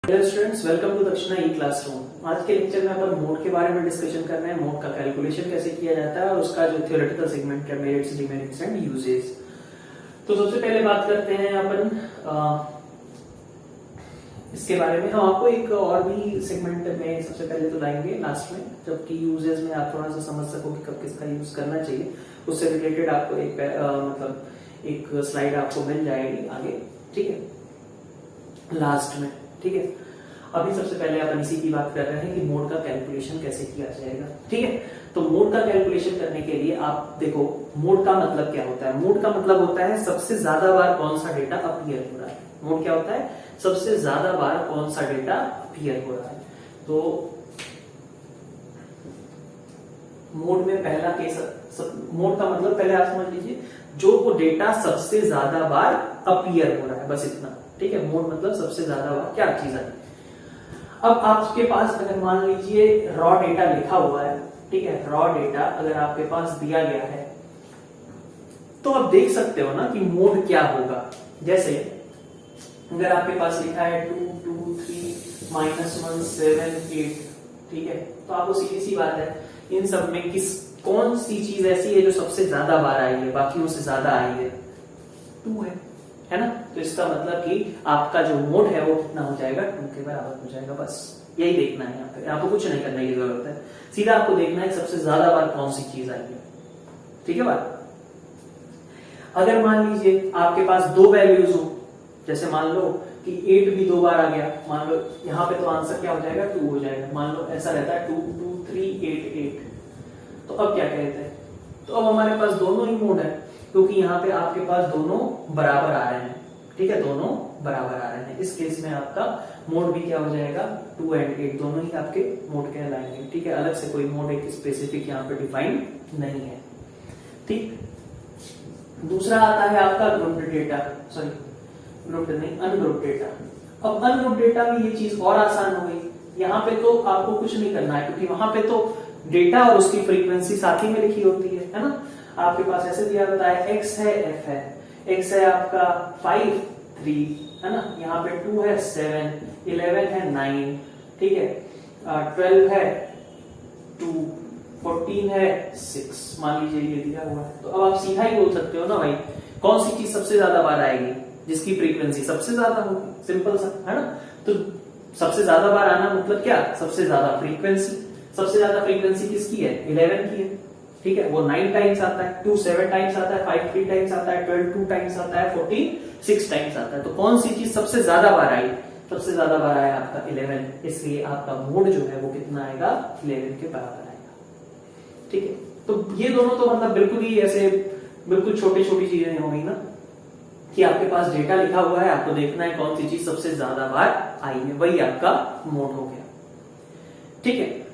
Hello students, welcome to दक्षिणा ई classroom. आज के लेक्चर में अपन मोड के बारे में डिस्कशन कर रहे हैं। मोड का कैलकुलेशन कैसे किया जाता है और उसका जो थ्योरेटिकल सेगमेंट है, मेरिट्स, डिमेरिट्स एंड यूजेस। तो सबसे पहले बात करते हैं अपन इसके बारे में। हम आपको एक और भी सेगमेंट में सबसे पहले तो लाएंगे लास्ट में, जबकि यूजेस में आप थोड़ा सा समझ सको कि कब किसका यूज करना चाहिए। उससे रिलेटेड आपको एक एक स्लाइड आपको मिल जाएगी आगे, ठीक है, लास्ट में, ठीक है। अभी सबसे पहले अपन इसी की बात कर रहे हैं कि मोड का कैलकुलेशन कैसे किया जाएगा, ठीक है। तो मोड का कैलकुलेशन करने के लिए आप देखो, मोड का मतलब क्या होता है। मोड का मतलब होता है सबसे ज्यादा बार कौन सा डेटा अपीयर हो रहा है। मोड क्या होता है? सबसे ज्यादा बार कौन सा डेटा अपीयर हो रहा है। तो मोड में पहला केस, मोड का मतलब पहले आप समझ लीजिए, जो वो डेटा सबसे ज्यादा बार अपीयर हो रहा है, बस इतना, ठीक है। मोड मतलब सबसे ज्यादा बार क्या चीज है। अब आपके पास अगर मान लीजिए रॉ डेटा लिखा हुआ है, ठीक है, रॉ डेटा अगर आपके पास दिया गया है तो आप देख सकते हो ना कि मोड क्या होगा। जैसे अगर आपके पास लिखा है 2 2 3 -1 7 8, ठीक है, तो आपको सीधी सी बात है, इन सब में कौन सी चीज ऐसी है जो सबसे ज्यादा बार आई है, बाकियों से ज्यादा आई है? 2 है ना। तो इसका मतलब कि आपका जो मोड है वो कितना हो जाएगा? 2 के बराबर हो जाएगा। बस यही देखना है यहाँ पे, आपको कुछ नहीं करने की जरूरत है। सीधा आपको देखना है सबसे ज्यादा बार कौन सी चीज आई है, ठीक है बात। अगर मान लीजिए आपके पास 2 वैल्यूज हो, जैसे मान लो कि 8 भी 2 बार आ गया, मान लो यहाँ पे, तो आंसर क्या हो जाएगा? 2 हो जाएगा। मान लो ऐसा रहता है 2 2 3 8 8, तो अब क्या कहते हैं? तो अब हमारे पास दोनों ही मोड है, क्योंकि यहाँ पे आपके पास दोनों बराबर आ रहे हैं, ठीक है, दोनों बराबर आ रहे हैं। इस केस में आपका मोड भी क्या हो जाएगा? 2 और 8 दोनों ही आपके मोड कहलाएंगे, ठीक है। अलग से कोई मोड एक स्पेसिफिक यहाँ पे डिफाइन नहीं है, ठीक। दूसरा आता है आपका ग्रुप्ड डेटा, सॉरी ग्रुप्ड नहीं, अनग्रुप्ड डेटा। अब अनग्रुप्ड डेटा में ये चीज और आसान हो गई। यहाँ पे तो आपको कुछ नहीं करना है, क्योंकि वहां पे तो डेटा और उसकी फ्रीक्वेंसी साथ ही में लिखी होती है ना। आपके पास ऐसे दिया होता है, x है f है, x है आपका 5 3, है ना, यहाँ पे 2 है 7, 11 है 9, ठीक है, 12 है 2, 14 है 6, मान लीजिए ये दिया हुआ है। तो अब आप सीधा ही बोल सकते हो ना भाई, कौन सी चीज सबसे ज्यादा बार आएगी? जिसकी फ्रीक्वेंसी सबसे ज्यादा होगी, सिंपल सा, है ना। तो सबसे ज्यादा बार आना मतलब क्या? सबसे ज्यादा फ्रीक्वेंसी। सबसे ज्यादा फ्रीक्वेंसी किसकी है? 11 की है, ठीक है। वो 9 टाइम्स आता है, 2 7 टाइम्स आता है, 5 3 टाइम्स आता है, 12 2 टाइम्स आता है, 14 6 टाइम्स आता है। तो कौन सी चीज सबसे ज्यादा बार आई? सबसे ज्यादा बार आया आपका 11, इसलिए आपका मोड जो है वो कितना आएगा? 11 के बराबर आएगा, ठीक है। तो ये दोनों तो मतलब बिल्कुल ही ऐसे बिल्कुल छोटी छोटी चीजें हो गई ना, कि आपके पास डेटा लिखा हुआ है, आपको देखना है कौन सी चीज सबसे ज्यादा बार आई है, वही आपका मोड हो गया, ठीक है।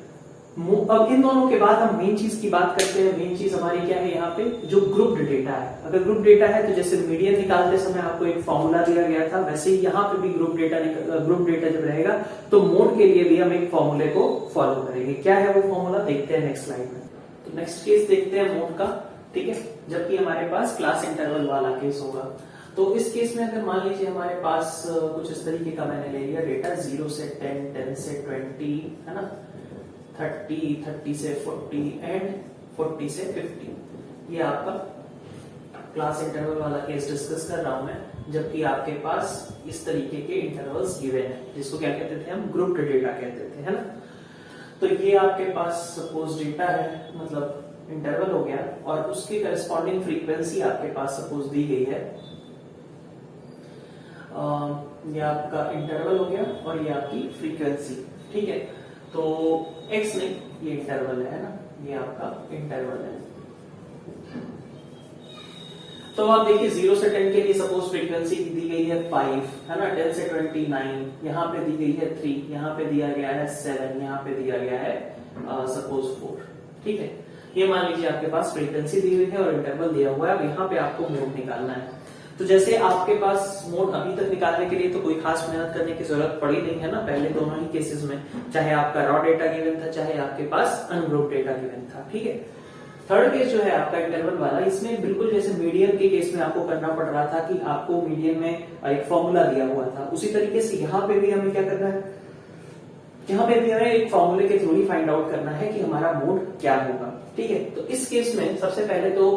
अब इन दोनों के बाद हम मेन चीज की बात करते हैं। मेन चीज हमारी क्या है यहाँ पे? जो ग्रुप्ड डेटा है। अगर ग्रुप डेटा है तो जैसे मीडियन निकालते समय आपको एक फॉर्मूला दिया गया था, वैसे ही यहाँ पे भी ग्रुप डेटा जब रहेगा तो मोड के लिए भी हम एक फॉर्मूले को फॉलो करेंगे। क्या है वो फॉर्मूला? देखते हैं नेक्स्ट स्लाइड में। तो नेक्स्ट केस देखते हैं मोड का, ठीक है, जबकि हमारे पास क्लास इंटरवल वाला केस होगा। तो इस केस में अगर मान लीजिए हमारे पास कुछ इस तरीके का मैंने ले लिया डेटा, 0 से 10, 10 से 20, है ना, 30, 30 से 40 एंड 40 से 50। ये आपका क्लास इंटरवल वाला केस डिस्कस कर रहा हूं मैं, जबकि आपके पास इस तरीके के इंटरवल्स गिवन है, जिसको क्या कहते थे हम? ग्रुप्ड डेटा कहते थे, है ना। तो ये आपके पास सपोज डेटा है, मतलब इंटरवल हो गया, और उसकी करस्पॉन्डिंग फ्रीक्वेंसी आपके पास सपोज दी गई है। ये आपका इंटरवल हो गया और ये आपकी फ्रीक्वेंसी, ठीक है। तो x नहीं, ये इंटरवल है ना, ये आपका इंटरवल है। तो आप देखिए 0 से 10 के लिए सपोज फ्रीक्वेंसी दी गई है 5, है ना, 10 से 29, यहाँ पे दी गई है 3, यहाँ पे दिया गया है 7, यहाँ पे दिया गया है सपोज 4, ठीक है। ये मान लीजिए आपके पास फ्रीक्वेंसी दी हुई है और इंटरवल दिया हुआ है। अब यहाँ पे आपको मोड निकालना है। तो जैसे आपके पास मोड अभी तक निकालने के लिए तो कोई खास मेहनत करने की जरूरत पड़ी नहीं है ना, पहले दोनों ही केसेस में, चाहे आपका रॉ डेटा गिवन था, चाहे आपके पास अनग्रुप्ड डेटा गिवन था, ठीक है। थर्ड केस जो है आपका इंटरवल वाला, इसमें बिल्कुल जैसे मीडियन के केस में आपको करना पड़ रहा था कि आपको मीडियन में एक फॉर्मूला दिया हुआ था, उसी तरीके से यहाँ पे भी हमें क्या करना है, यहाँ पे भी हमें एक फॉर्मूले के थ्रू ही फाइंड आउट करना है कि हमारा मोड क्या होगा। ठीक है, तो इस केस में सबसे पहले तो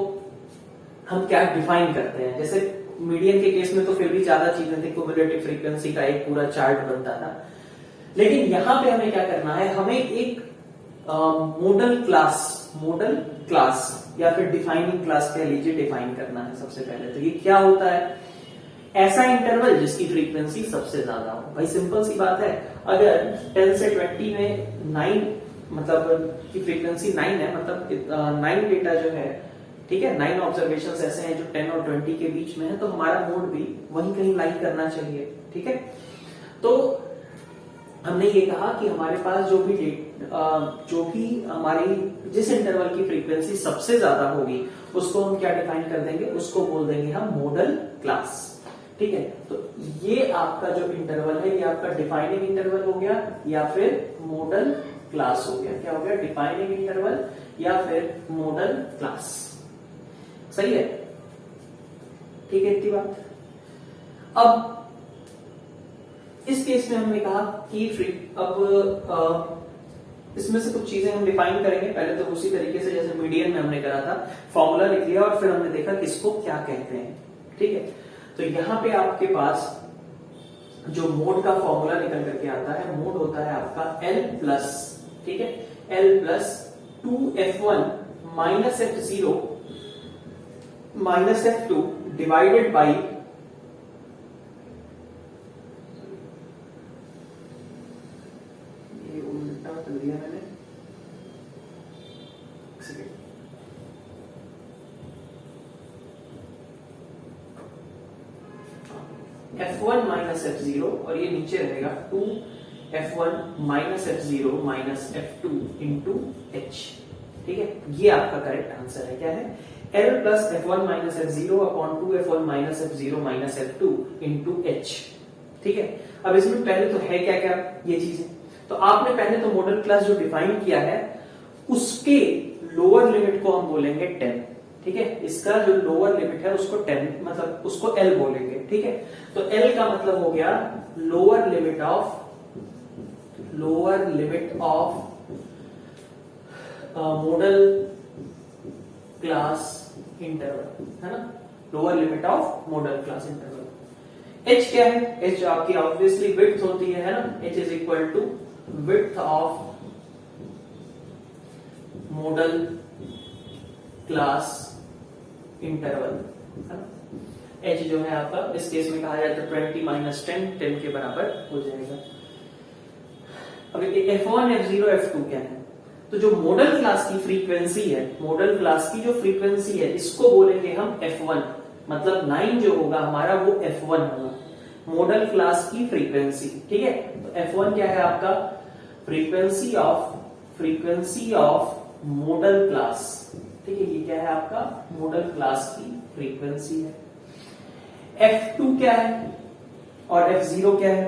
हम क्या डिफाइन करते हैं। जैसे मीडियन के केस में तो फिर भी ज्यादा चीजें थी, क्युमुलेटिव फ्रीक्वेंसी का एक पूरा चार्ट बनता था, लेकिन यहां पे हमें क्या करना है, हमें एक मॉडल क्लास या फिर डिफाइनिंग क्लास कह लीजिए, डिफाइन करना है सबसे पहले। तो ये क्या होता है, ऐसा इंटरवल जिसकी फ्रीक्वेंसी सबसे ज्यादा हो। भाई सिंपल सी बात है, अगर 10 से 20 में 9 मतलब की फ्रीक्वेंसी 9 है, मतलब 9 डेटा जो है, ठीक है, 9 ऑब्जर्वेशंस ऐसे हैं जो 10 और 20 के बीच में है, तो हमारा मोड भी वहीं कहीं लाई करना चाहिए। ठीक है, तो हमने ये कहा कि हमारे पास जो भी हमारी जिस इंटरवल की फ्रीक्वेंसी सबसे ज्यादा होगी उसको हम क्या डिफाइन कर देंगे, उसको बोल देंगे हम मॉडल क्लास। ठीक है, तो ये आपका जो इंटरवल है ये आपका डिफाइनिंग इंटरवल हो गया या फिर मॉडल क्लास हो गया। क्या हो गया, डिफाइनिंग इंटरवल या फिर मॉडल क्लास। सही है, ठीक है, इतनी बात। अब इस केस में हमने कहा कि अब इसमें से कुछ चीजें हम डिफाइन करेंगे। पहले तो उसी तरीके से जैसे मीडियन में हमने करा था, फॉर्मूला लिख लिया और फिर हमने देखा किसको क्या कहते हैं। ठीक है, तो यहां पे आपके पास जो मोड का फॉर्मूला निकल करके आता है, मोड होता है आपका L प्लस, ठीक है, L plus 2f1 minus f0 minus f2 divided by कर दिया मैंने, f1 माइनस f0 और ये नीचे रहेगा 2f1 minus f0 minus f2 into h। ठीक है, ये आपका करेक्ट आंसर है। क्या है, L plus f1 minus f0 upon 2f1 minus f0 minus f2 into h। ठीक है, अब इसमें पहले तो है क्या क्या ये चीजें, तो आपने पहले तो मॉडल क्लास जो डिफाइन किया है उसके लोअर लिमिट को हम बोलेंगे 10। ठीक है, इसका जो लोअर लिमिट है उसको 10 मतलब उसको L बोलेंगे। ठीक है, तो L का मतलब हो गया lower limit of model class interval, है ना, lower limit of model class interval. H क्या है, H आपकी ऑब्वियसली विड्थ होती है ना, H is equal to width of model class interval, है ना। h जो है आपका इस केस में कहा जाए तो 20 माइनस 10 के बराबर हो जाएगा। अब f1 f0 f2 क्या है, तो जो मॉडल क्लास की फ्रीक्वेंसी है, मॉडल क्लास की जो फ्रीक्वेंसी है इसको बोलेंगे हम f1, मतलब 9 जो होगा हमारा वो f1 होगा, मॉडल क्लास की फ्रीक्वेंसी। ठीक है, तो f1 क्या है आपका, फ्रीक्वेंसी ऑफ मॉडल क्लास। ठीक है, ये क्या है आपका, मॉडल क्लास की फ्रीक्वेंसी है। f2 क्या है और f0 क्या है,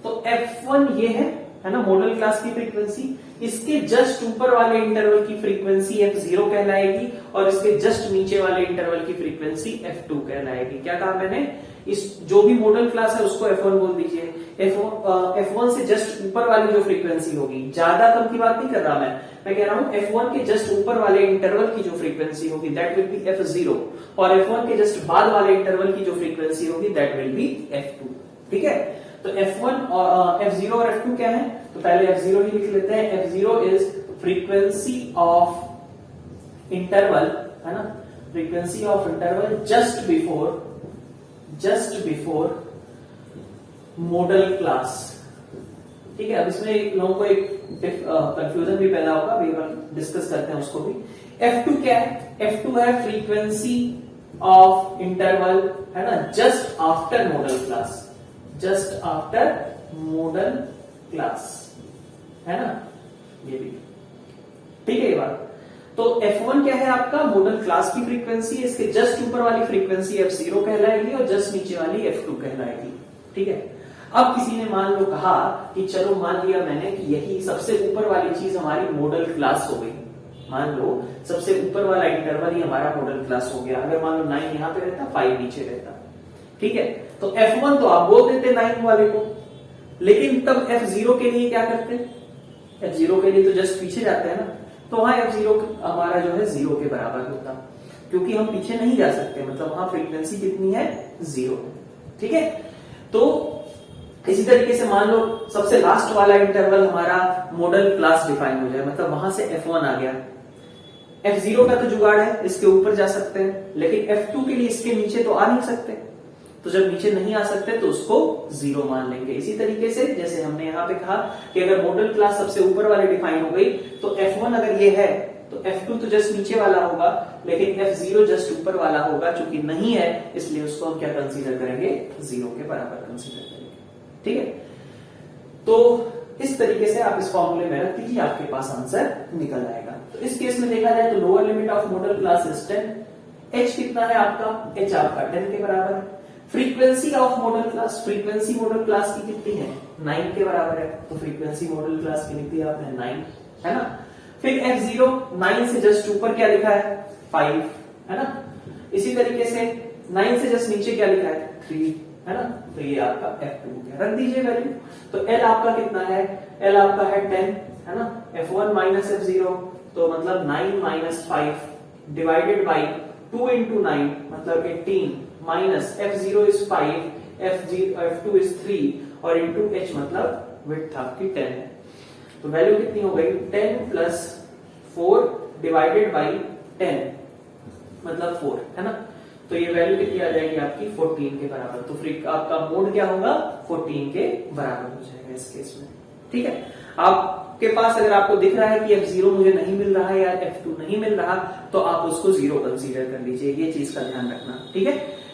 तो f1 ये है ना मॉडल क्लास की फ्रीक्वेंसी, इसके जस्ट ऊपर वाले इंटरवल की फ्रीक्वेंसी f0 कहलाएगी और इसके जस्ट नीचे वाले इंटरवल की फ्रीक्वेंसी f2 कहलाएगी। क्या कहा मैंने, इस जो भी मॉडल क्लास है उसको f1 बोल दीजिए, f1 से जस्ट ऊपर वाली जो फ्रीक्वेंसी होगी, ज्यादा कम की बात नहीं कर रहा मैं कह रहा हूं f1 के जस्ट ऊपर वाले इंटरवल की जो फ्रीक्वेंसी होगी दैट विल बी f0 और f1 के जस्ट बाद वाले इंटरवल की जो फ्रीक्वेंसी होगी दैट विल बी f2। ठीक है, तो f1 और f0 और f2 क्या है, तो पहले f0 ही लिख लेते हैं। f0 is frequency of interval, है ना, frequency of interval just before model class. ठीक है, अब इसमें लोगों को एक कंफ्यूजन भी पैदा होगा, अभी डिस्कस करते हैं उसको भी। f2 क्या है, f2 है फ्रीक्वेंसी ऑफ इंटरवल, है ना, just after model class, just after model class, है ना, ये भी ठीक है ये बात। तो f1 क्या है आपका, मॉडल क्लास की फ्रीक्वेंसी, इसके जस्ट ऊपर वाली फ्रीक्वेंसी f0 कहलाएगी और जस्ट नीचे वाली f2 कहलाएगी। ठीक है, अब किसी ने मान लो कहा कि चलो मान लिया मैंने कि यही सबसे ऊपर वाली चीज हमारी मॉडल क्लास हो गई, मान लो सबसे ऊपर वाला इंटरवल ही हमारा मॉडल क्लास हो गया। अगर मान लो 9 यहाँ पे रहता, 5 नीचे रहता, ठीक है, तो F1 तो आप बोल देते 9 वाले को, लेकिन तब F0 के लिए क्या करते? F0 के लिए तो जस्ट पीछे जाते हैं ना, तो वहां F0 हमारा जो है 0 के बराबर होता, क्योंकि हम पीछे नहीं जा सकते, मतलब वहां फ्रीक्वेंसी कितनी है? 0। ठीक है, तो इसी तरीके से मान लो सबसे लास्ट वाला इंटरवल हमारा मॉडल क्लास डिफाइन हो जाए, मतलब वहां से F1 आ गया। F0 का तो जुगाड़ है, इसके ऊपर जा सकते हैं, लेकिन F2 के लिए इसके नीचे तो आ नहीं सकते, तो जब नीचे नहीं आ सकते तो उसको 0 मान लेंगे। इसी तरीके से जैसे हमने यहाँ पे कहा कि अगर मॉडल क्लास सबसे ऊपर वाले डिफाइन हो गई तो F1 अगर ये है तो F2 तो जस्ट नीचे वाला होगा, लेकिन F0 जस्ट ऊपर वाला होगा, चूंकि नहीं है इसलिए उसको हम क्या कंसीडर करेंगे? 0 के बराबर कंसीडर करेंगे। ठीक है, तो इस तरीके से आप इस फॉर्मूले में रख दीजिए, आपके पास आंसर निकल आएगा। तो इस केस में देखा जाए तो lower limit of model class is 10। h कितना है आपका? h आपका 10 के बराबर है। Frequency of model class, frequency model class की कितनी है? 9 के बराबर है, तो फ्रीक्वेंसी मॉडल क्लास की लिख दी आपने 9, है ना। फिर F0 9 से जस्ट ऊपर क्या लिखा है? 5, है ना। इसी तरीके से 9 से जस्ट नीचे क्या लिखा है? 3, है ना। तो ये आपका F2 हो गया, रख दीजिए वैल्यू। तो L आपका कितना है? L आपका है 10, है ना। F1 माइनस F0 तो मतलब 9 माइनस 5 डिवाइडेड बाई 2 इंटू 9 मतलब 18 minus F0 is 5, F2 is 3 और इंटू H मतलब विड्थ आपकी 10 है। तो वैल्यू कितनी हो गई? 10 प्लस 4 डिवाइडेड बाई 10 मतलब 4, है ना। तो ये वैल्यू कितनी आ जाएगी आपकी? 14 के बराबर। तो फ्री आपका मोड क्या होगा? 14 के बराबर हो जाएगा इस केस में। ठीक है, आपके पास अगर आपको दिख रहा है कि F0 मुझे नहीं मिल रहा है या F2 नहीं मिल रहा, तो आप उसको 0 कंसीडर कर लीजिए, ये चीज का ध्यान रखना। ठीक है,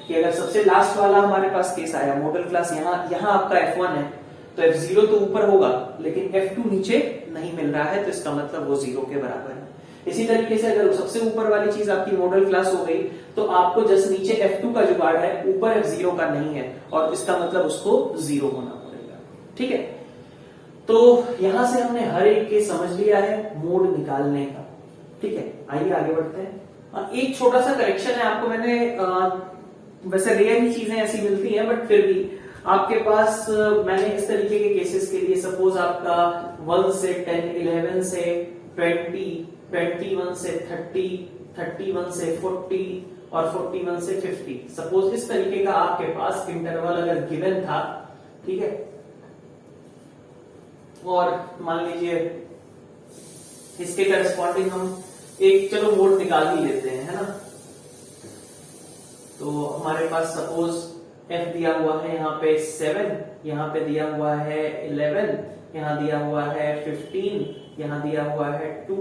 कि अगर सबसे लास्ट वाला हमारे पास केस आया मॉडल क्लास, यहाँ आपका F1 है तो F0 तो ऊपर होगा, लेकिन F2 नीचे नहीं मिल रहा है, तो इसका मतलब वो 0 के बराबर है। इसी तरीके से अगर सबसे ऊपर वाली चीज आपकी मॉडल क्लास हो गई तो आपको जस्ट नीचे F2 का जुगाड़ है, ऊपर F0 का नहीं है, और इसका मतलब उसको 0 होना पड़ेगा। ठीक है, तो यहां से हमने हर एक केस समझ लिया है मोड निकालने का। ठीक है, आइए आगे बढ़ते हैं। एक छोटा सा करेक्शन है, आपको मैंने वैसे रेयर ही चीजें ऐसी मिलती हैं, बट फिर भी आपके पास मैंने इस तरीके के केसेस के लिए, सपोज आपका 1 से 10, 11 से 20, 21 से 30, 31 से 40 और 41 से 50, सपोज इस तरीके का आपके पास इंटरवल अगर गिवन था, ठीक है, और मान लीजिए इसके करस्पॉन्डिंग हम एक चलो मोड निकाल ही लेते हैं, है ना। तो हमारे पास सपोज F दिया हुआ है यहाँ पे 7, यहाँ पे दिया हुआ है 11, यहाँ दिया हुआ है 15, यहाँ दिया हुआ है 2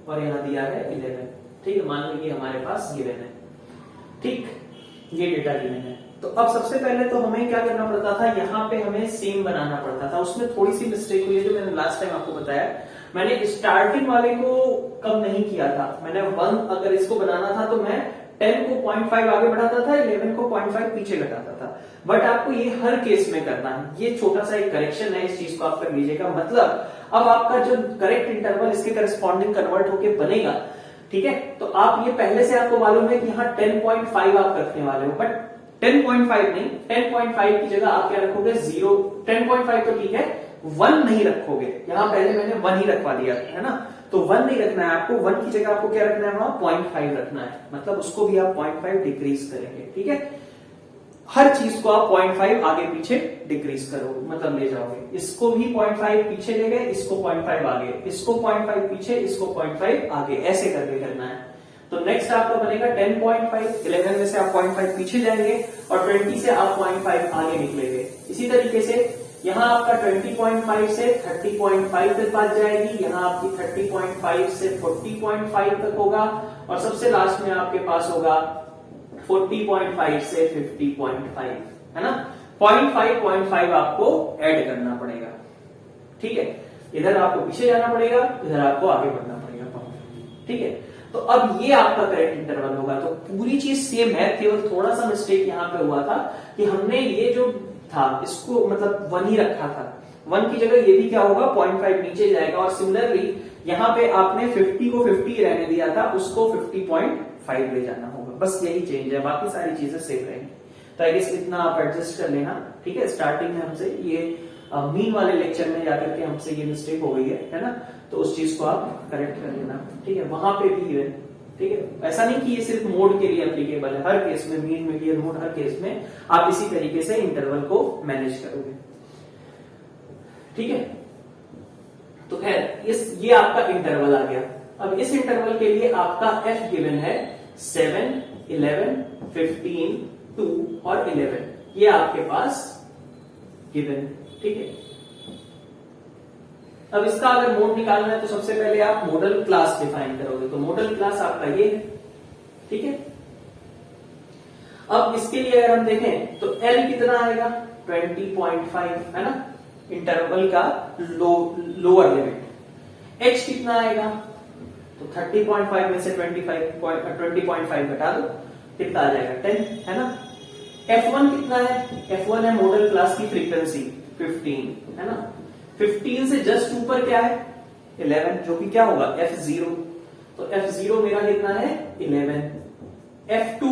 और यहाँ दिया है 11। ठीक है, मान लीजिए हमारे पास गिवन है। ठीक, ये डेटा गिवन है। तो अब सबसे पहले तो हमें क्या करना पड़ता था, यहाँ पे हमें सेम बनाना पड़ता था। उसमें थोड़ी सी मिस्टेक हुई है जो मैंने लास्ट टाइम आपको बताया। मैंने स्टार्टिंग वाले को कम नहीं किया था, मैंने 1 अगर इसको बनाना था तो मैं 10 को 0.5 आगे बढ़ाता था, 11 को 0.5 पीछे घटाता था। बट आपको ये हर केस में करना है, ये छोटा सा एक करेक्शन है, इस चीज को आप कर लीजिएगा। मतलब अब आपका जो करेक्ट इंटरवल इसके करस्पॉन्डिंग कन्वर्ट होके बनेगा, ठीक है, तो आप ये पहले से आपको मालूम है कि यहाँ 10.5 आप रखने वाले हो, बट 10.5 नहीं, 10.5 की जगह आप क्या रखोगे? 0। 10.5 तो ठीक है, 1 नहीं रखोगे, यहां पहले मैंने 1 ही रखवा दिया, है ना। तो 1 नहीं रखना है आपको, 1 की जगह आपको क्या रखना है? वहां 0.5 रखना है, मतलब उसको भी आप 0.5 डिक्रीज करेंगे। ठीक है, हर चीज को आप 0.5 आगे पीछे डिक्रीज करोगे, मतलब ले जाओगे। इसको भी 0.5 पीछे ले गए, इसको 0.5 आगे, इसको 0.5 पीछे, इसको 0.5 आगे, ऐसे करके करना है। तो नेक्स्ट आपका बनेगा 10.5, 11 में से आप 0.5 पीछे जाएंगे और 20 से आप 0.5 आगे निकलेंगे। इसी तरीके से यहाँ आपका 20.5 से 30.5 तक बात जाएगी, यहाँ आपकी 30.5 से 40.5 तक होगा, और सबसे लास्ट में आपके पास होगा 40.5 से 50.5, है ना। 0.5 आपको ऐड करना पड़ेगा। ठीक है, इधर आपको पीछे जाना पड़ेगा, इधर आपको आगे बढ़ना पड़ेगा। ठीक है, तो अब ये आपका करेक्ट इंटरवल होगा। तो पूरी चीज सेम है, केवल थोड़ा सा मिस्टेक यहाँ पे हुआ था कि हमने ये जो था इसको मतलब 1 ही रखा था, 1 की जगह ये भी क्या होगा 0.5 नीचे जाएगा, और सिमिलरली यहाँ पे आपने 50 को 50 रहने दिया था, उसको 50.5 ले जाना होगा। बस यही चेंज है, बाकी सारी चीजें सेम रहेंगी। तो आई गेस इतना आप एडजस्ट कर लेना, ठीक है। स्टार्टिंग में हमसे ये मीन वाले लेक्चर में जाकर के हमसे ये मिस्टेक हो गई है ना, तो उस चीज को आप करेक्ट कर लेना, ठीक है। वहां पे भी है, ठीक है। ऐसा नहीं कि ये सिर्फ मोड के लिए एप्लीकेबल है, हर केस में मीन मीडियन मोड, हर केस में आप इसी तरीके से इंटरवल को मैनेज करोगे, ठीक है। तो खैर ये आपका इंटरवल आ गया। अब इस इंटरवल के लिए आपका एफ गिवन है 7, 11, 15, 2 और 11, ये आपके पास गिवन, ठीक है। अब इसका अगर मोड निकालना है तो सबसे पहले आप मॉडल क्लास डिफाइन करोगे, तो मॉडल क्लास आपका ये है, ठीक है। अब इसके लिए अगर हम देखें तो L कितना आएगा 20.5 है ना, इंटरवल का लोअर लिमिट। H कितना आएगा, तो 30.5 में से 20.5 घटा दो, कितना आ जाएगा 10 है ना। F1 कितना है, F1 है मॉडल क्लास की फ्रीक्वेंसी 15 है ना। 15 से जस्ट ऊपर क्या है 11, जो कि क्या होगा F0, तो F0 मेरा कितना है 11। F2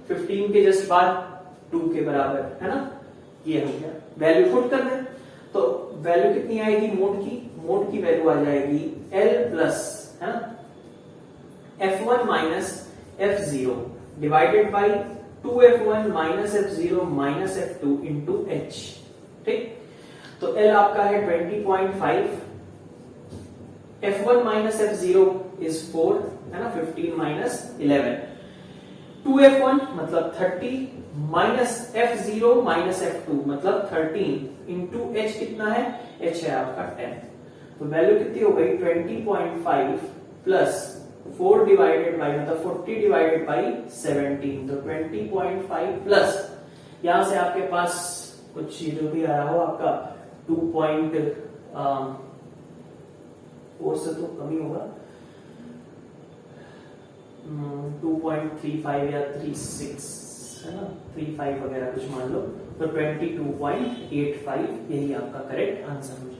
15 के जस्ट बाद 2 के बराबर है ना, ये हो गया। वैल्यू पुट कर दे, तो वैल्यू कितनी आएगी मोड की वैल्यू आ जाएगी L प्लस है ना F1 minus F0 divided by 2F1 minus F0 minus F2 into H, ठीक। तो L आपका है 20.5, F1 माइनस F0 इज 4 है ना, 15 माइनस 11, 2F1 मतलब 30 माइनस F0 माइनस F2 मतलब 13 इंटू H कितना है, H है आपका 10। तो वैल्यू कितनी हो गई 20.5 प्लस 4 डिवाइडेड बाई मतलब 40 डिवाइडेड बाई 17, तो 20.5 प्लस यहां से आपके पास कुछ जो भी आया हो आपका 2.4 से तो कम ही होगा, 2.35 या 36 है ना, 35 वगैरह कुछ मान लो, तो 22.85 यही आपका करेक्ट आंसर हो जाएगा।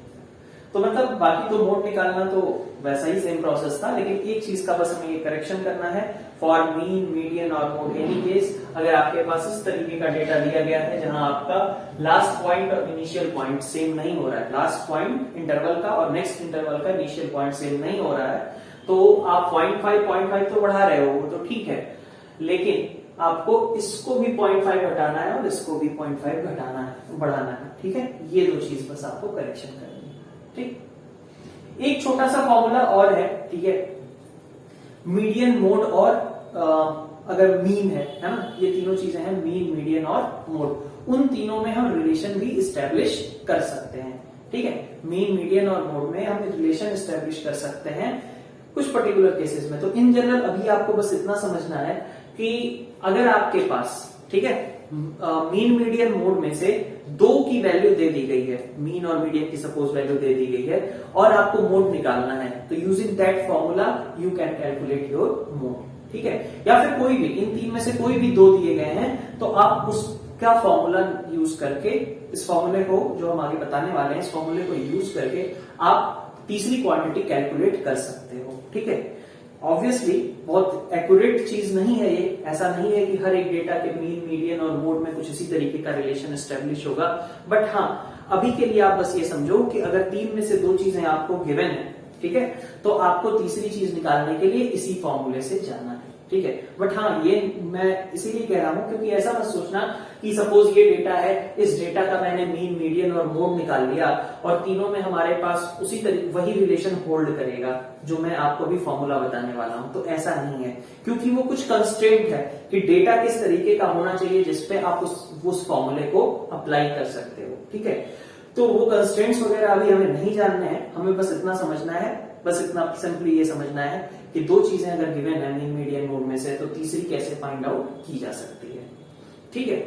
तो मतलब बाकी तो मोड निकालना तो वैसा ही सेम प्रोसेस था, लेकिन एक चीज का बस हमें ये करेक्शन करना है, फॉर मीन मीडियन और मोड एनी केस अगर आपके पास इस तरीके का डेटा दिया गया है जहां आपका लास्ट पॉइंट और इनिशियल पॉइंट सेम नहीं हो रहा है, लास्ट पॉइंट इंटरवल का और नेक्स्ट इंटरवल का इनिशियल पॉइंट सेम नहीं हो रहा है, तो आप 0.5 तो बढ़ा रहे हो वो तो ठीक है, लेकिन आपको इसको भी 0.5 घटाना है और इसको भी 0.5 घटाना है, बढ़ाना है, ठीक है। ये दो चीज बस आपको करेक्शन करनी है, ठीक। एक छोटा सा फॉर्मूला और है, ठीक है, मीडियन मोड और अगर मीन है ना, ये तीनों चीजें हैं मीन मीडियन और मोड, उन तीनों में हम रिलेशन भी इस्टेब्लिश कर सकते हैं, ठीक है। मीन मीडियन और मोड में हम रिलेशन इस्टेब्लिश कर सकते हैं कुछ पर्टिकुलर केसेस में। तो इन जनरल अभी आपको बस इतना समझना है कि अगर आपके पास, ठीक है, मीन मीडियन मोड में से 2 की वैल्यू दे दी गई है, मीन और मीडियन की सपोज वैल्यू दे दी गई है और आपको मोड निकालना है, तो using that formula you can calculate your mode, ठीक है। या फिर कोई भी इन 3 में से कोई भी 2 दिए गए हैं तो आप उसका फॉर्मूला यूज करके, इस फॉर्मूले को जो हम आगे बताने वाले हैं, इस फॉर्मूले को यूज करके आप तीसरी क्वांटिटी कैलकुलेट कर सकते हो, ठीक है। ऑब्वियसली बहुत एक्यूरेट चीज नहीं है ये, ऐसा नहीं है कि हर एक डेटा के मीन मीडियन और मोड में कुछ इसी तरीके का रिलेशन एस्टेब्लिश होगा, बट हाँ अभी के लिए आप बस ये समझो कि अगर 3 में से 2 चीजें आपको गिवन है, ठीक है, तो आपको तीसरी चीज निकालने के लिए इसी फॉर्मूले से जाना है, ठीक है। बट हाँ ये मैं इसीलिए कह रहा हूं क्योंकि ऐसा मत सोचना कि सपोज ये डेटा है, इस डेटा का मैंने मीन मीडियन और मोड निकाल लिया और तीनों में हमारे पास उसी तरीके वही रिलेशन होल्ड करेगा जो मैं आपको भी फॉर्मूला बताने वाला हूं, तो ऐसा नहीं है, क्योंकि वो कुछ कंस्ट्रेंट है कि डेटा किस तरीके का होना चाहिए जिसपे आप उस फॉर्मूले को अप्लाई कर सकते हो, ठीक है। तो वो कंस्ट्रेंट्स वगैरह अभी हमें नहीं जानने हैं, हमें बस इतना समझना है, बस इतना सिंपली ये समझना है कि 2 चीजें अगर गिवन है मीन मीडियन मोड में से तो तीसरी कैसे फाइंड आउट की जा सकती है, ठीक है।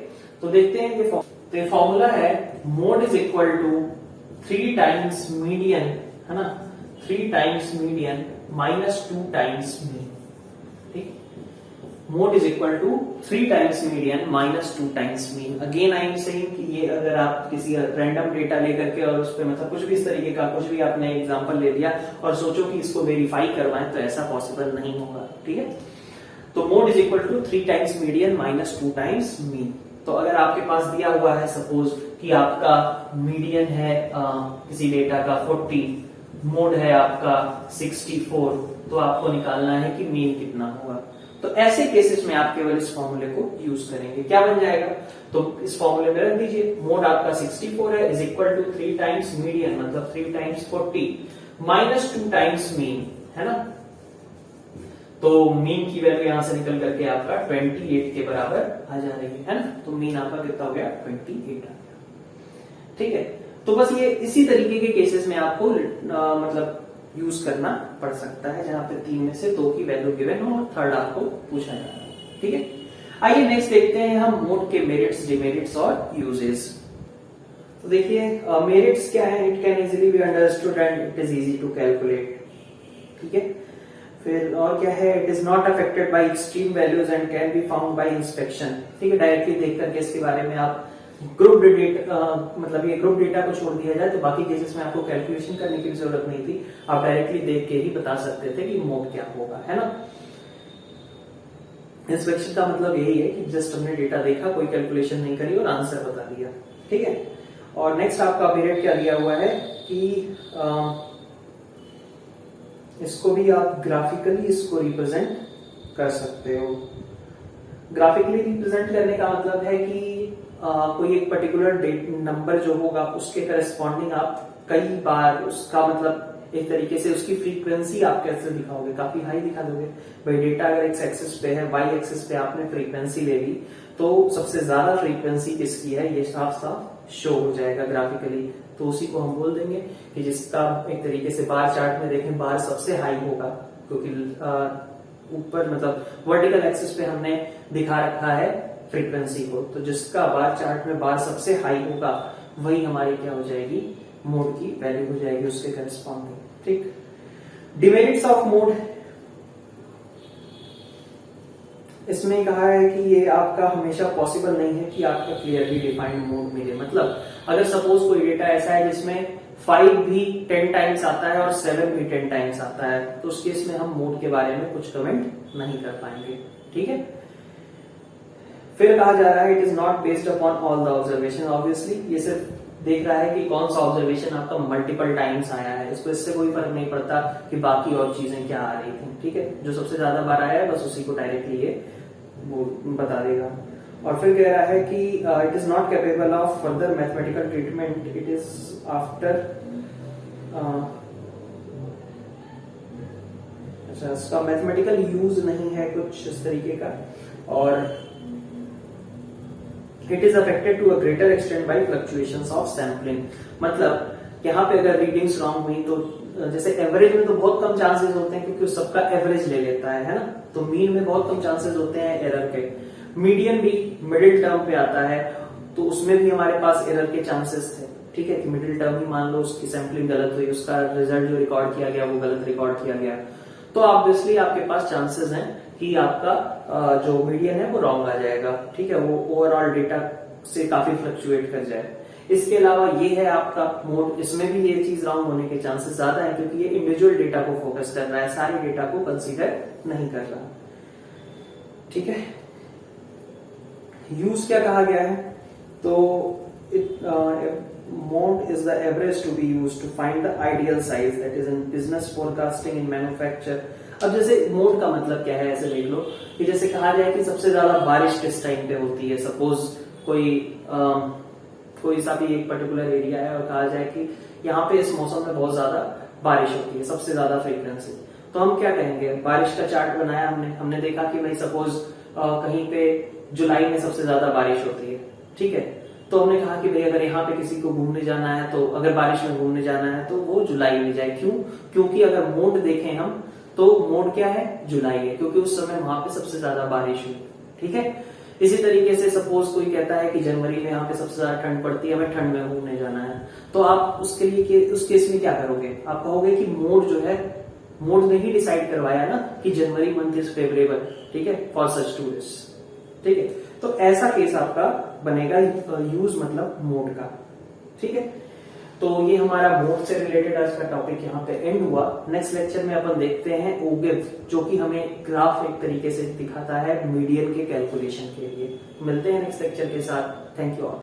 तो देखते हैं ये फॉर्मूला है, mode is equal to 3 times median है ना, 3 times median minus 2 times mean, ठीक। Mode is equal to 3 times median minus 2 times mean. Again I am saying कि ये अगर आप किसी रैंडम डेटा लेकर के और उस पर मतलब कुछ भी इस तरीके का कुछ भी आपने एग्जांपल ले लिया और सोचो कि इसको वेरीफाई करवाएं तो ऐसा पॉसिबल नहीं होगा, ठीक है। तो mode is equal to 3 times median minus 2 times mean. तो अगर आपके पास दिया हुआ है सपोज कि आपका मीडियन है किसी डेटा का 40, मोड है आपका 64, तो आपको निकालना है कि मीन कितना होगा। तो ऐसे केसेस में आप केवल इस फॉर्मूले को यूज करेंगे। क्या बन जाएगा, तो इस फॉर्मूले में रख दीजिए मोड आपका 64 है is equal to 3 times median मतलब 3 टाइम्स 40 माइनस 2 टाइम्स मीन, है ना। तो मीन की वैल्यू यहां से निकल करके आपका 28 के बराबर आ जा रही है ना। तो मीन आपका कितना हो गया, 28 आ गया, ठीक है। तो बस ये इसी तरीके के केसेस में आपको मतलब यूज करना पड़ सकता है जहां पे 3 में से 2 की वैल्यू गिवन हो और थर्ड आपको पूछा जा रहा है, ठीक है। आइए नेक्स्ट देखते हैं हम मोड के मेरिट्स, डिमेरिट्स और यूजेस। तो देखिए मेरिट्स क्या है, it can easily be understood and it is easy to calculate, ठीक है। फिर और क्या है, it is not affected by extreme values and can be found by inspection, ठीक है। डायरेक्टली देख करके इसके बारे में आप ग्रुप डेटा मतलब ये ग्रुप डेटा को छोड़ दिया जाए तो बाकी केसेस में आपको कैलकुलेशन करने की जरूरत नहीं थी, आप डायरेक्टली देख के ही बता सकते थे कि मोड क्या होगा, है ना। इंस्पेक्शन का मतलब यही है कि जस्ट हमने डेटा देखा, कोई कैलकुलेशन नहीं करी और आंसर बता दिया, ठीक है। और नेक्स्ट आपका मेरिट क्या दिया हुआ है कि इसको भी आप ग्राफिकली इसको रिप्रेजेंट कर सकते हो। ग्राफिकली रिप्रेजेंट करने का मतलब है कि कोई एक पर्टिकुलर डेट नंबर जो होगा उसके करस्पॉन्डिंग आप कई बार उसका मतलब एक तरीके से उसकी फ्रीक्वेंसी आप कैसे दिखाओगे, काफी हाई दिखा दोगे। भाई डेटा अगर एक्स एक्सिस पे है, वाई एक्सिस पे आपने फ्रीक्वेंसी ले ली तो सबसे ज्यादा फ्रीक्वेंसी किसकी है ये साफ साफ शो हो जाएगा ग्राफिकली। तो उसी को हम बोल देंगे कि जिसका एक तरीके से बार चार्ट में देखें बार सबसे हाई होगा, क्योंकि ऊपर मतलब वर्टिकल एक्सिस पे हमने दिखा रखा है फ्रीक्वेंसी को, तो जिसका बार चार्ट में बार सबसे हाई होगा वही हमारी क्या हो जाएगी, मोड की वैल्यू हो जाएगी उसके करस्पॉन्डिंग, ठीक। डिमेरिट्स ऑफ मोड, इसमें कहा है कि ये आपका हमेशा पॉसिबल नहीं है कि आपका क्लियरली डिफाइंड मोड मिले। मतलब अगर सपोज कोई डेटा ऐसा है जिसमें 5 भी 10 टाइम्स आता है और 7 भी 10 टाइम्स आता है, तो उस केस में हम मोड के बारे में कुछ कमेंट नहीं कर पाएंगे, ठीक है। फिर कहा जा रहा है it is not based upon all the observation. Obviously ये सिर्फ देख रहा है कि कौन सा ऑब्जर्वेशन आपका मल्टीपल टाइम्स आया है, इसको इससे कोई फर्क नहीं पड़ता कि बाकी और चीजें क्या आ रही थी, ठीक है। जो सबसे ज्यादा बार आया है बस उसी को डायरेक्टली ये वो बता देगा। और फिर कह रहा है कि it is not capable of further mathematical treatment, it is after अच्छा इसका मैथमेटिकल यूज नहीं है कुछ इस तरीके का। और it is affected to a greater extent by fluctuations of sampling. मतलब यहाँ पे अगर रीडिंग्स रॉन्ग हुई तो जैसे एवरेज में तो बहुत कम चांसेस होते हैं क्योंकि सबका एवरेज ले लेता है ना। तो मीन में बहुत कम चांसेस होते हैं एरर के। मीडियन भी मिडिल टर्म पे आता है तो उसमें भी हमारे पास एरर के चांसेस थे, ठीक है। कि मिडिल टर्म ही मान लो उसकी सैम्पलिंग गलत हुई, उसका रिजल्ट जो रिकॉर्ड किया गया वो गलत रिकॉर्ड किया गया, तो ऑब्वियसली आपके पास चांसेस हैं कि आपका जो मीडियन है वो रॉन्ग आ जाएगा, ठीक है। वो ओवरऑल डेटा से काफी फ्लक्चुएट कर जाए। इसके अलावा ये है आपका मोड, इसमें भी ये चीज रॉन्ग होने के चांसेस ज्यादा है क्योंकि ये इंडिविजुअल डेटा को फोकस कर रहा है, सारे डेटा को कंसीडर नहीं कर रहा, ठीक है। यूज क्या कहा गया है, तो mode is the average to be used to find the ideal size that is in business forecasting in manufacture. अब जैसे मोड का मतलब क्या है, ऐसे देख लो कि जैसे कहा जाए कि सबसे ज्यादा बारिश किस टाइम पे होती है। सपोज कोई सा भी एक पर्टिकुलर एरिया है और कहा जाए कि यहाँ पे इस मौसम में बहुत ज्यादा बारिश होती है, सबसे ज्यादा फ्रीक्वेंसी, तो हम क्या कहेंगे, बारिश का चार्ट बनाया हमने देखा कि भाई सपोज कहीं पे जुलाई में सबसे ज्यादा बारिश होती है, ठीक है। तो हमने कहा कि भाई अगर यहाँ पे किसी को घूमने जाना है तो अगर बारिश में घूमने जाना है तो वो जुलाई में जाए। क्यों? क्योंकि अगर मोड देखें हम तो मोड क्या है, जुलाई है, क्योंकि उस समय वहां पे सबसे ज्यादा बारिश हुई, ठीक है। इसी तरीके से सपोज कोई कहता है कि जनवरी में यहाँ पे सबसे ज्यादा ठंड पड़ती है, हमें ठंड में घूमने जाना है, तो आप उसके लिए उस केस में क्या करोगे, आप कहोगे कि मोड जो है, मोड ने ही डिसाइड करवाया ना कि जनवरी मंथ इज फेवरेबल, ठीक है, फॉर सच टूरिस्ट। ठीक है, तो ऐसा केस आपका बनेगा यूज मतलब मोड का। ठीक है, तो ये हमारा मोड से रिलेटेड आज का टॉपिक यहाँ पे एंड हुआ। नेक्स्ट लेक्चर में अपन देखते हैं ओगिव, जो कि हमें ग्राफ एक तरीके से दिखाता है मीडियन के कैलकुलेशन के लिए। मिलते हैं नेक्स्ट लेक्चर के साथ। Thank you all.